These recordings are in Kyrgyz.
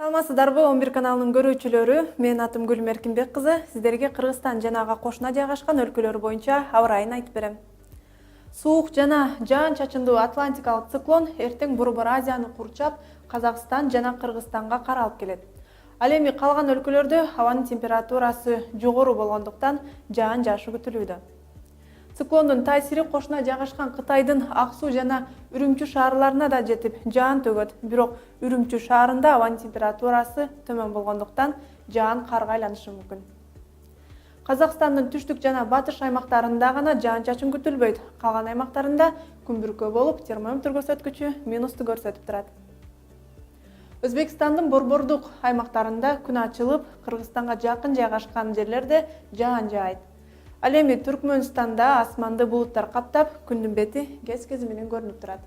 Саламатсыздарбы, 11 каналынын көрүүчүлөрү, мен атым Гүлүм Эркинбек кызы, сиздерге Кыргызстан жана ага кошуна жайгашкан өлкөлөр боюнча аба ырайын айтып берем. Суук жана жаан-чачындуу Атлантикалык циклон эртең Борбор Азияны курчап, Казакстан жана Кыргызстанга каралып келет. Ал эми калган өлкөлөрдө абанын температурасы жогору болгондуктан жаан жаашы күтүлүүдө. Циклондун таасири кошуна жайгашкан Кытайдын Ак Суу жана Үрүмчү шаарларына да жетип, жаан төгөт. Бирок Үрүмчү шаарында абанын температурасы төмөн болгондуктан жаан карга айланышы мүмкүн. Казакстандын түштүк жана батыш аймактарында гана жаан-чачын күтүлбөйт. Калган аймактарында күн бүркөө болуп, термометр көрсөткүчү минусту көрсөтүп турат. Өзбекстандын борбордук аймактарында күн ачылып, Кыргызстанга жакын жайгашкан жерлерде жаан жаайт. Ал эми Түркмөнстанда асманды булуттар каптап, күндүн бети кез-кези менен көрүнүп турат.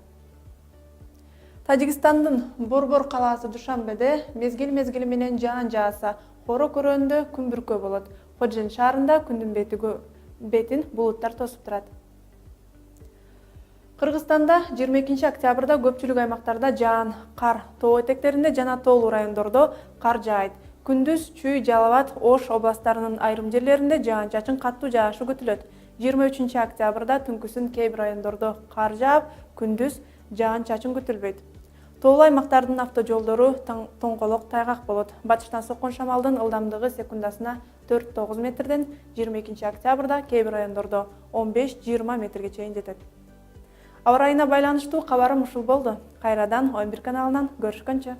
Тажикстандын Борбор калаасы Душанбеде мезгил менен жаан жааса, Хоро көрөндө күн бүркөө болот. Ходжен шаарында күндүн бетин булуттар тосуп турат. Кыргызстанда 22 октябрда көпчүлүк аймактарда жаан, кар, тоо этектеринде жана тоолуу райондордо кар жаайт. Күндүз Чүй, Жалал Абад, Ош областарынын айрым жерлеринде жаан-чачын каттуу жаашы күтүлөт. 23 октябрда түнкүсүн кээ бир райондордо кар жаап, күндүз жаан-чачын күтүлбөйт. Тоолуу аймактардын автожолдору тоңколок тайгак болот. Батыштан соккон шамалдын ылдамдыгы секундасына 4-9 метрден 22 октябрда кээ бир райондордо 15-20 метрге чейин жетет. Аба ырайына байланыштуу кабарым ушул болду. Кайрадан 11 каналынан көрүшкөнчө.